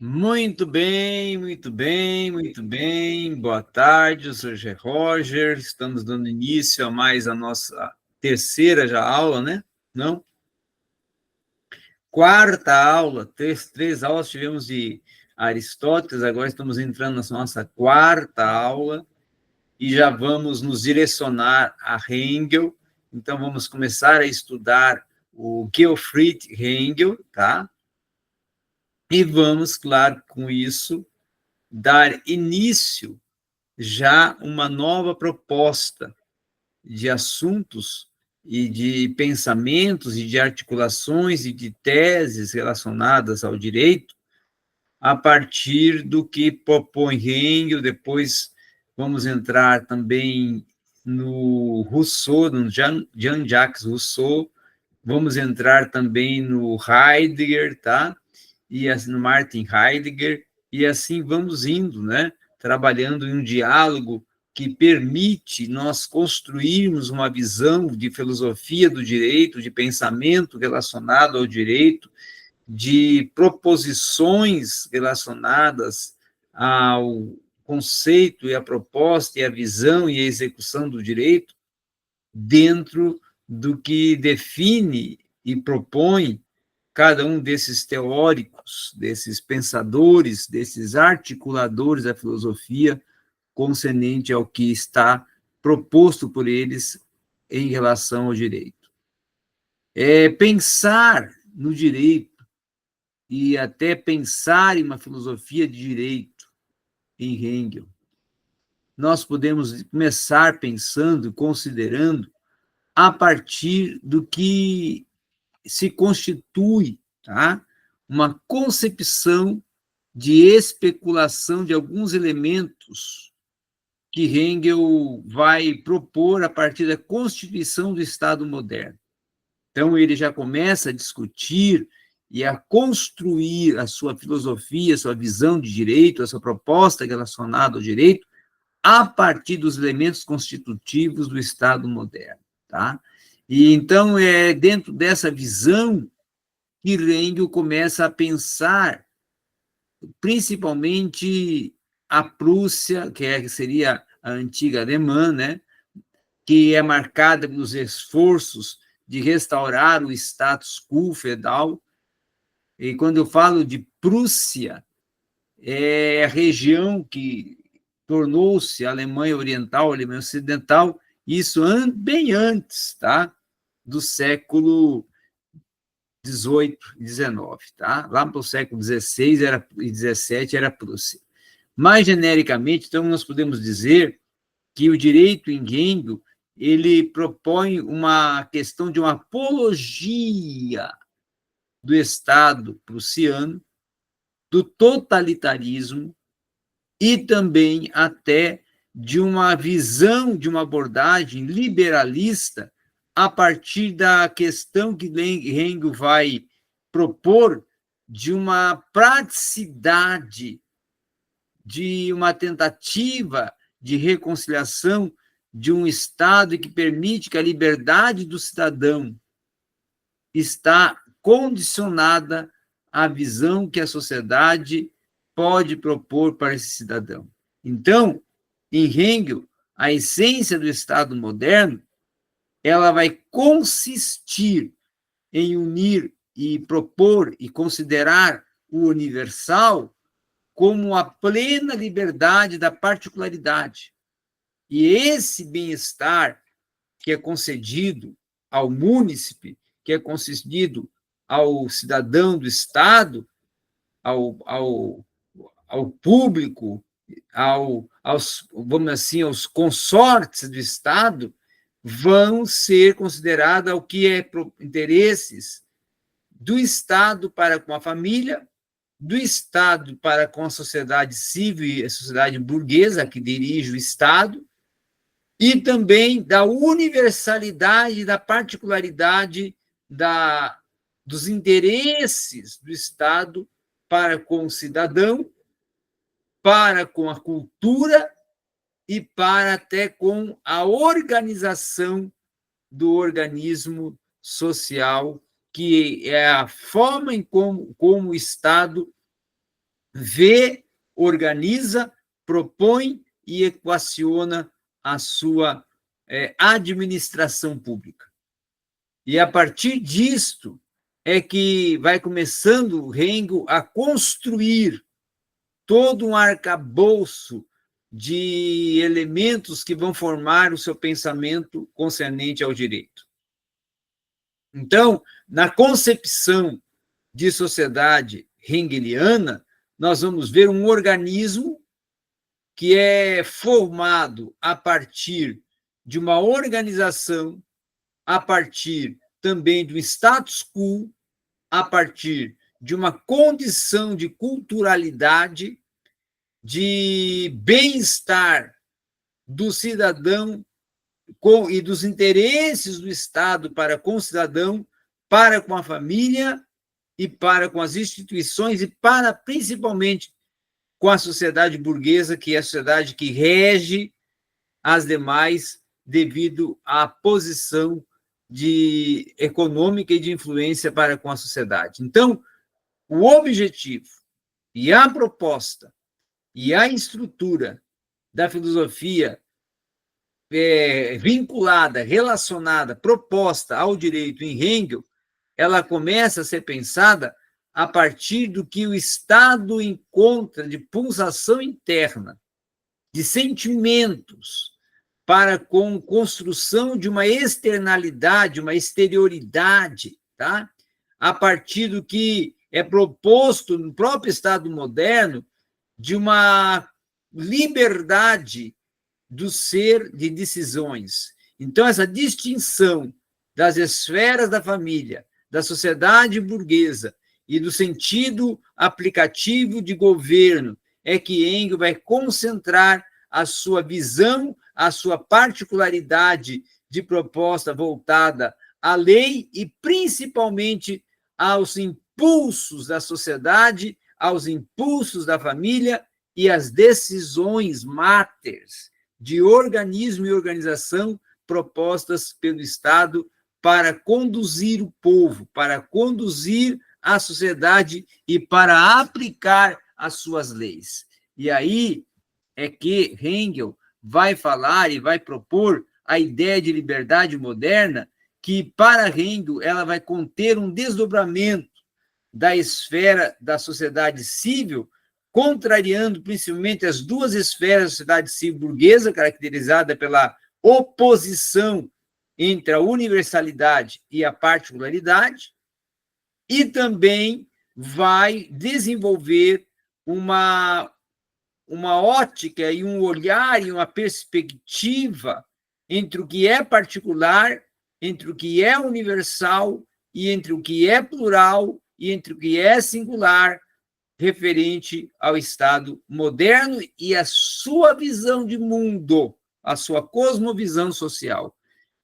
Muito bem, muito bem, muito bem. Boa tarde, eu sou o G. Roger. Estamos dando início a mais a nossa terceira já aula, né? Não? Quarta aula, três aulas tivemos de Aristóteles, agora estamos entrando na nossa quarta aula e já vamos nos direcionar a Hegel. Então, vamos começar a estudar o Gottfried Hegel, tá? E vamos, claro, com isso, dar início já uma nova proposta de assuntos e de pensamentos e de articulações e de teses relacionadas ao direito, a partir do que propõe Hegel. Depois vamos entrar também no Rousseau, no Jean-Jacques Rousseau, vamos entrar também no Heidegger, tá? E assim, no Martin Heidegger, e assim vamos indo, né? Trabalhando em um diálogo que permite nós construirmos uma visão de filosofia do direito, de pensamento relacionado ao direito, de proposições relacionadas ao conceito e a proposta e a visão e a execução do direito dentro do que define e propõe cada um desses teóricos, desses pensadores, desses articuladores da filosofia concernente ao que está proposto por eles em relação ao direito. Pensar no direito e até pensar em uma filosofia de direito em Hegel, nós podemos começar pensando, considerando, a partir do que se constitui, tá? Uma concepção de especulação de alguns elementos que Hegel vai propor a partir da constituição do Estado moderno. Então, ele já começa a discutir e a construir a sua filosofia, a sua visão de direito, a sua proposta relacionada ao direito, a partir dos elementos constitutivos do Estado moderno, tá? E então é dentro dessa visão que Hegel começa a pensar, principalmente a Prússia, que seria a antiga alemã, né? Que é marcada pelos esforços de restaurar o status quo feudal. E quando eu falo de Prússia, é a região que tornou-se a Alemanha Oriental, a Alemanha Ocidental, isso bem antes, tá? Do século XVIII e XIX, tá? Lá para o século XVI e XVII era Prússia. Mais genericamente, então, nós podemos dizer que o direito em Hegel, ele propõe uma questão de uma apologia do Estado prussiano, do totalitarismo e também até de uma visão, de uma abordagem liberalista a partir da questão que Hegel vai propor de uma praticidade, de uma tentativa de reconciliação de um Estado que permite que a liberdade do cidadão está condicionada à visão que a sociedade pode propor para esse cidadão. Então, em Hegel, a essência do Estado moderno, ela vai consistir em unir e propor e considerar o universal como a plena liberdade da particularidade. E esse bem-estar que é concedido ao múnicipe, que é concedido ao cidadão do Estado, ao público, vamos assim, aos consortes do Estado, vão ser considerados o que é interesses do Estado para com a família, do Estado para com a sociedade civil e a sociedade burguesa que dirige o Estado, e também da universalidade, da particularidade dos interesses do Estado para com o cidadão, para com a cultura e para até com a organização do organismo social, que é a forma em como o Estado vê, organiza, propõe e equaciona a sua administração pública. E a partir disto é que vai começando o Hegel a construir todo um arcabouço de elementos que vão formar o seu pensamento concernente ao direito. Então, na concepção de sociedade hegeliana, nós vamos ver um organismo que é formado a partir de uma organização, a partir também do status quo, a partir de uma condição de culturalidade, de bem-estar do cidadão e dos interesses do Estado para com o cidadão, para com a família e para com as instituições e para, principalmente, com a sociedade burguesa, que é a sociedade que rege as demais devido à posição econômica e de influência para com a sociedade. Então, o objetivo e a proposta e a estrutura da filosofia vinculada, relacionada, proposta ao direito em Hegel, ela começa a ser pensada a partir do que o Estado encontra de pulsação interna, de sentimentos, para com construção de uma externalidade, uma exterioridade, tá? A partir do que é proposto no próprio Estado moderno de uma liberdade do ser de decisões. Então, essa distinção das esferas da família, da sociedade burguesa e do sentido aplicativo de governo é que Engels vai concentrar a sua visão, a sua particularidade de proposta voltada à lei e, principalmente, aos impulsos da sociedade, aos impulsos da família e às decisões máteres de organismo e organização propostas pelo Estado para conduzir o povo, para conduzir a sociedade e para aplicar as suas leis. E aí é que Hegel vai falar e vai propor a ideia de liberdade moderna, que para Hegel ela vai conter um desdobramento da esfera da sociedade civil, contrariando principalmente as duas esferas da sociedade civil burguesa, caracterizada pela oposição entre a universalidade e a particularidade, e também vai desenvolver uma ótica e um olhar e uma perspectiva entre o que é particular, entre o que é universal e entre o que é plural e entre o que é singular, referente ao Estado moderno e a sua visão de mundo, a sua cosmovisão social.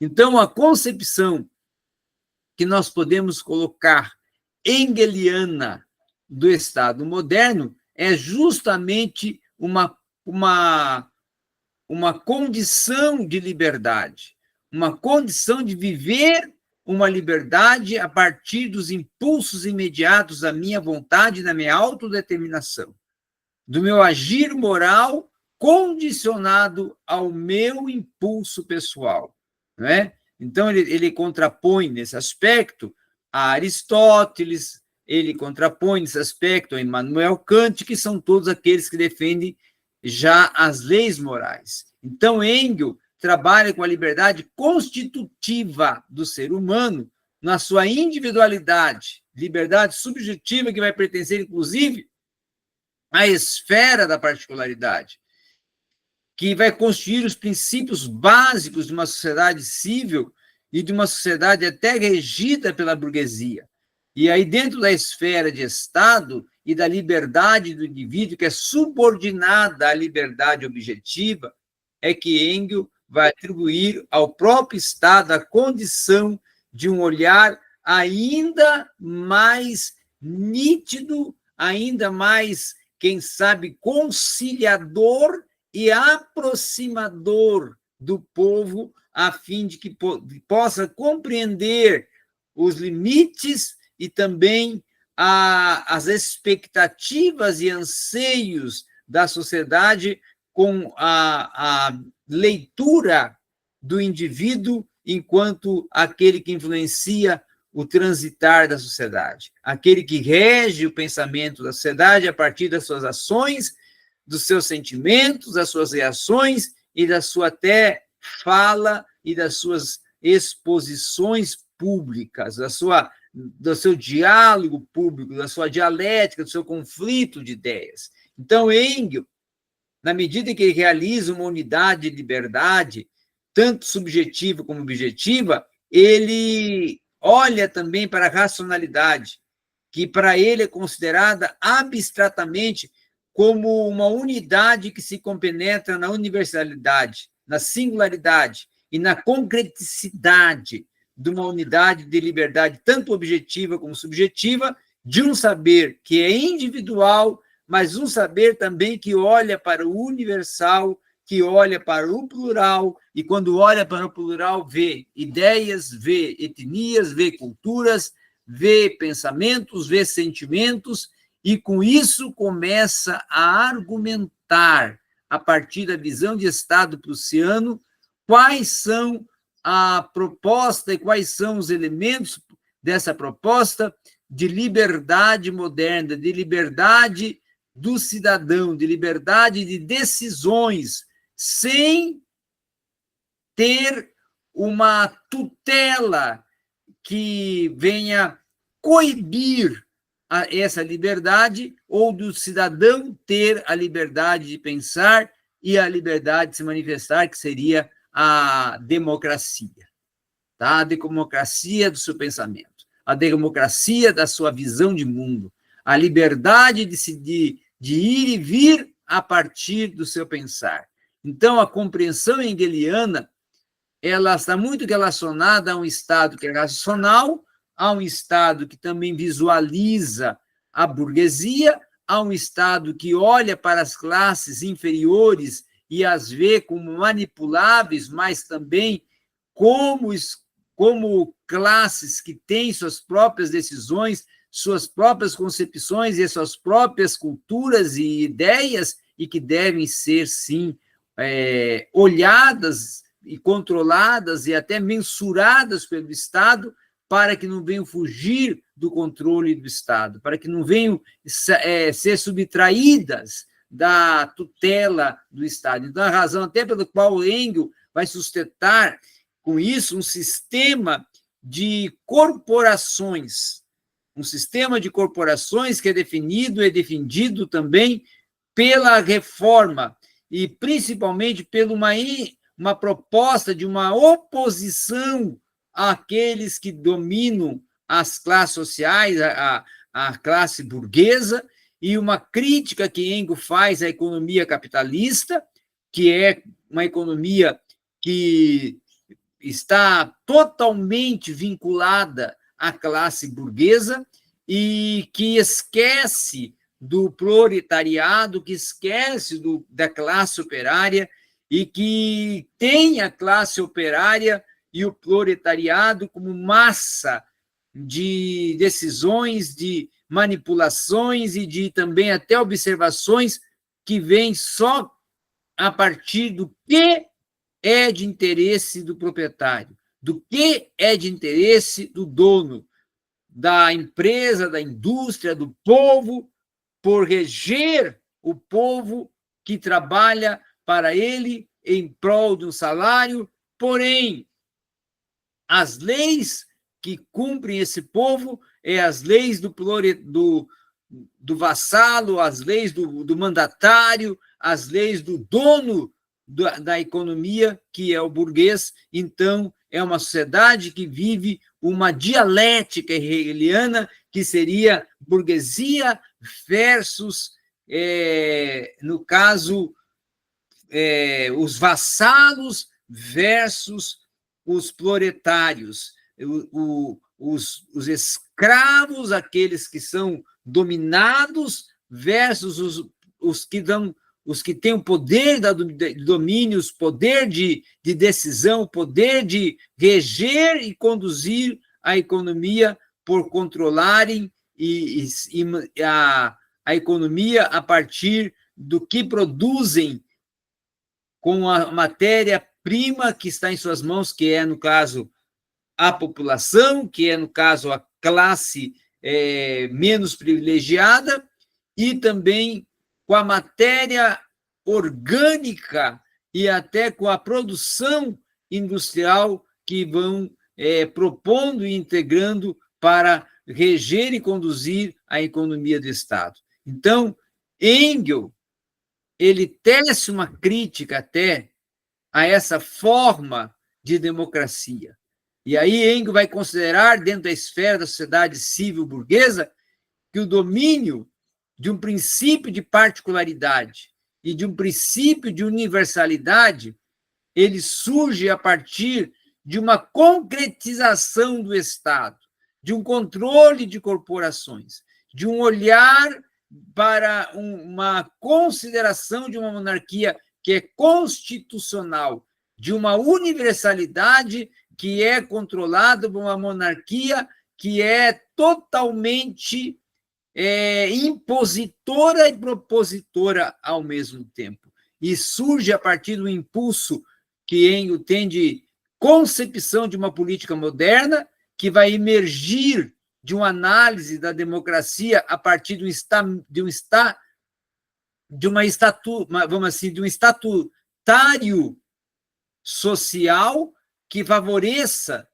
Então, a concepção que nós podemos colocar hegeliana do Estado moderno é justamente uma condição de liberdade, uma condição de viver uma liberdade a partir dos impulsos imediatos da minha vontade e da minha autodeterminação, do meu agir moral condicionado ao meu impulso pessoal, não é? Então, ele contrapõe nesse aspecto a Aristóteles, ele contrapõe nesse aspecto a Immanuel Kant, que são todos aqueles que defendem já as leis morais. Então, Engels trabalha com a liberdade constitutiva do ser humano na sua individualidade, liberdade subjetiva que vai pertencer, inclusive, à esfera da particularidade, que vai constituir os princípios básicos de uma sociedade civil e de uma sociedade até regida pela burguesia. E aí, dentro da esfera de Estado e da liberdade do indivíduo, que é subordinada à liberdade objetiva, é que Engels vai atribuir ao próprio Estado a condição de um olhar ainda mais nítido, ainda mais, quem sabe, conciliador e aproximador do povo, a fim de que possa compreender os limites e também as expectativas e anseios da sociedade com a leitura do indivíduo enquanto aquele que influencia o transitar da sociedade, aquele que rege o pensamento da sociedade a partir das suas ações, dos seus sentimentos, das suas reações e da sua até fala e das suas exposições públicas, do seu diálogo público, da sua dialética, do seu conflito de ideias. Então, Engels, na medida que ele realiza uma unidade de liberdade, tanto subjetiva como objetiva, ele olha também para a racionalidade, que para ele é considerada abstratamente como uma unidade que se compenetra na universalidade, na singularidade e na concreticidade de uma unidade de liberdade, tanto objetiva como subjetiva, de um saber que é individual, mas um saber também que olha para o universal, que olha para o plural, e quando olha para o plural, vê ideias, vê etnias, vê culturas, vê pensamentos, vê sentimentos, e com isso começa a argumentar, a partir da visão de Estado prussiano, quais são a proposta e quais são os elementos dessa proposta de liberdade moderna, de liberdade do cidadão, de liberdade de decisões, sem ter uma tutela que venha coibir essa liberdade, ou do cidadão ter a liberdade de pensar e a liberdade de se manifestar, que seria a democracia, tá? A democracia do seu pensamento, a democracia da sua visão de mundo, a liberdade de ir e vir a partir do seu pensar. Então, a compreensão hegeliana, ela está muito relacionada a um Estado que é racional, a um Estado que também visualiza a burguesia, a um Estado que olha para as classes inferiores e as vê como manipuláveis, mas também como classes que têm suas próprias decisões, suas próprias concepções e suas próprias culturas e ideias, e que devem ser, sim, olhadas e controladas e até mensuradas pelo Estado, para que não venham fugir do controle do Estado, para que não venham ser subtraídas da tutela do Estado. Então, a razão até pela qual Engels vai sustentar com isso um sistema de corporações, que é defendido também pela reforma, e principalmente pela uma proposta de uma oposição àqueles que dominam as classes sociais, a classe burguesa, e uma crítica que Engels faz à economia capitalista, que é uma economia que está totalmente vinculada à classe burguesa e que esquece do proletariado, que esquece da classe operária, e que tem a classe operária e o proletariado como massa de decisões, de manipulações e de também até observações que vêm só a partir do que é de interesse do proprietário, do que é de interesse do dono, da empresa, da indústria, do povo, por reger o povo que trabalha para ele em prol de um salário, porém, as leis que cumprem esse povo é as leis do vassalo, as leis do mandatário, as leis do dono da economia, que é o burguês. Então, é uma sociedade que vive uma dialética hegeliana, que seria burguesia versus, no caso, os vassalos versus os proletários, os escravos, aqueles que são dominados, versus os que têm o poder de domínio, o poder de decisão, o poder de reger e conduzir a economia por controlarem a economia a partir do que produzem com a matéria-prima que está em suas mãos, que é, no caso, a população, que é, no caso, a classe menos privilegiada, e também com a matéria orgânica e até com a produção industrial que vão propondo e integrando para reger e conduzir a economia do Estado. Então, Engels, ele tece uma crítica até a essa forma de democracia. E aí Engels vai considerar, dentro da esfera da sociedade civil burguesa, que o domínio de um princípio de particularidade e de um princípio de universalidade, ele surge a partir de uma concretização do Estado, de um controle de corporações, de um olhar para uma consideração de uma monarquia que é constitucional, de uma universalidade que é controlada por uma monarquia que é totalmente impositora e propositora ao mesmo tempo. E surge a partir do impulso que Engels tem de concepção de uma política moderna que vai emergir de uma análise da democracia a partir de um estatutário social que favoreça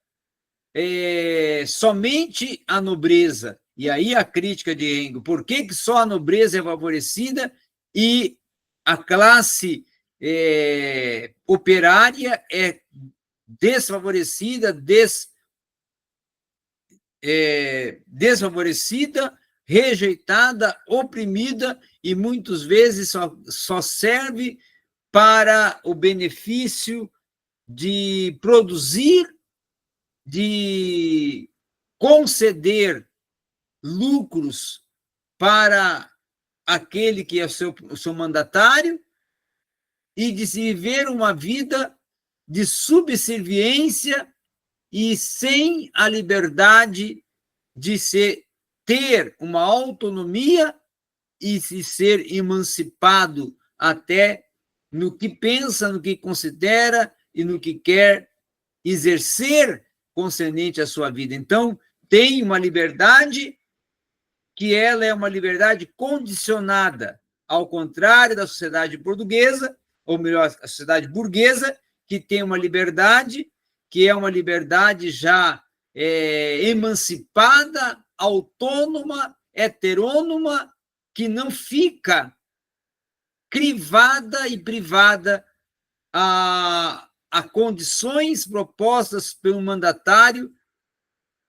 somente a nobreza. E aí a crítica de Engels, por que só a nobreza é favorecida e a classe operária é desfavorecida, desfavorecida, rejeitada, oprimida e muitas vezes só serve para o benefício de produzir, de conceder lucros para aquele que é o seu mandatário e de se viver uma vida de subserviência e sem a liberdade de ter uma autonomia e se ser emancipado até no que pensa, no que considera e no que quer exercer concernente à sua vida. Então, tem uma liberdade que ela é uma liberdade condicionada, ao contrário da sociedade portuguesa, ou melhor, a sociedade burguesa, que tem uma liberdade que é uma liberdade já emancipada, autônoma, heterônoma, que não fica crivada e privada a condições propostas pelo mandatário,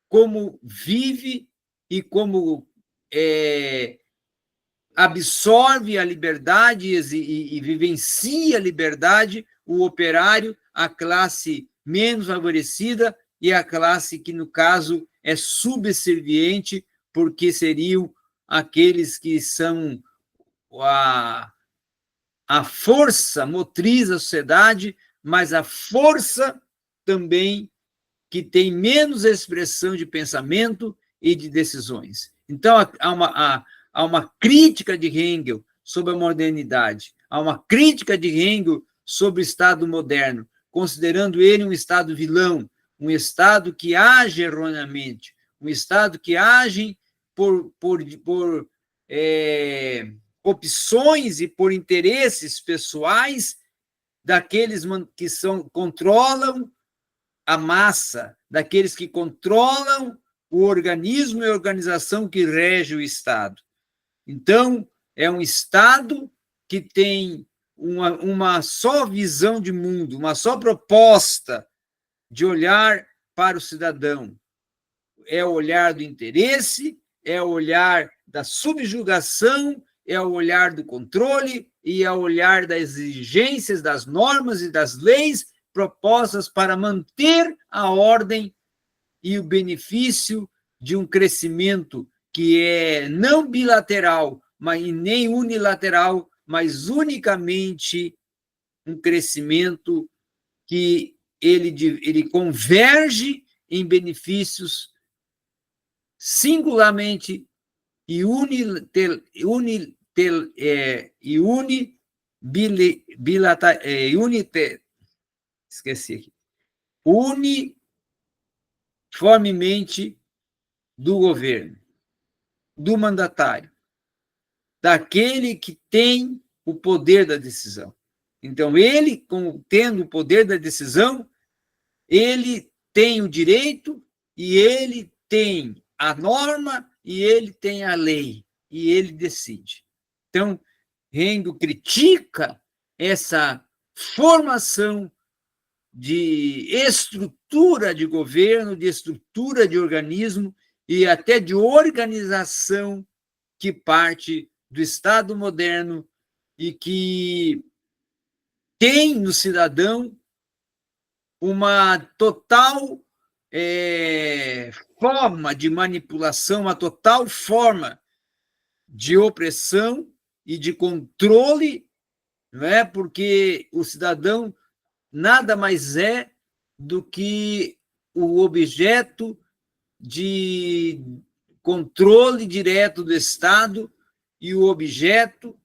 como vive e como absorve a liberdade e vivencia a liberdade o operário, a classe menos favorecida e a classe que, no caso, é subserviente, porque seriam aqueles que são a força motriz da sociedade, mas a força também que tem menos expressão de pensamento e de decisões. Então, há uma crítica de Engels sobre a modernidade, há uma crítica de Engels sobre o Estado moderno, considerando ele um Estado vilão, um Estado que age erroneamente, um Estado que age por opções e por interesses pessoais daqueles que controlam a massa, daqueles que controlam o organismo e a organização que rege o Estado. Então, é um Estado que tem uma só visão de mundo, uma só proposta de olhar para o cidadão. É o olhar do interesse, é o olhar da subjugação, é o olhar do controle e é o olhar das exigências, das normas e das leis propostas para manter a ordem e o benefício de um crescimento que é não bilateral, mas nem unilateral, mas unicamente um crescimento que ele converge em benefícios singularmente e esqueci aqui, uniformemente do governo, do mandatário, daquele que tem o poder da decisão. Então, ele, tendo o poder da decisão, ele tem o direito e ele tem a norma e ele tem a lei e ele decide. Então, Rengo critica essa formação de estrutura de governo, de estrutura de organismo e até de organização que parte do Estado moderno e que tem no cidadão uma total forma de manipulação, uma total forma de opressão e de controle, não é? Porque o cidadão nada mais é do que o objeto de controle direto do Estado e o objeto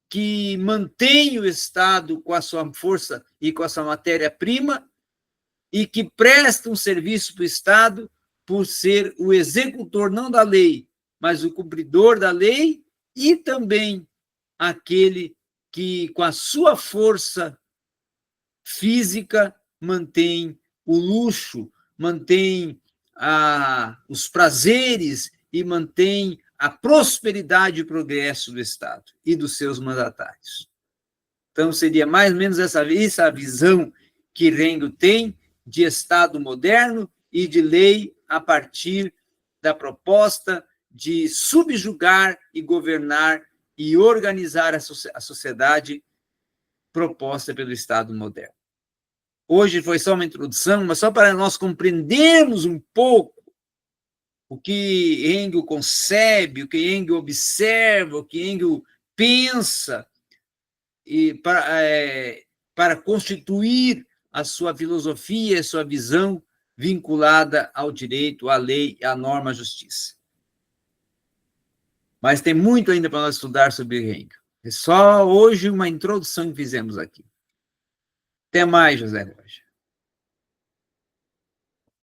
que mantém o Estado com a sua força e com a sua matéria-prima e que presta um serviço para o Estado por ser o executor não da lei, mas o cumpridor da lei e também aquele que, com a sua força física, mantém o luxo, mantém os prazeres e mantém a prosperidade e o progresso do Estado e dos seus mandatários. Então, seria mais ou menos essa a visão que Rengo tem de Estado moderno e de lei a partir da proposta de subjugar e governar e organizar a sociedade proposta pelo Estado moderno. Hoje foi só uma introdução, mas só para nós compreendermos um pouco o que Engel concebe, o que Engel observa, o que Engel pensa, e para constituir a sua filosofia, a sua visão vinculada ao direito, à lei, à norma, à justiça. Mas tem muito ainda para nós estudar sobre Engel. É só hoje uma introdução que fizemos aqui. Até mais, José Rocha.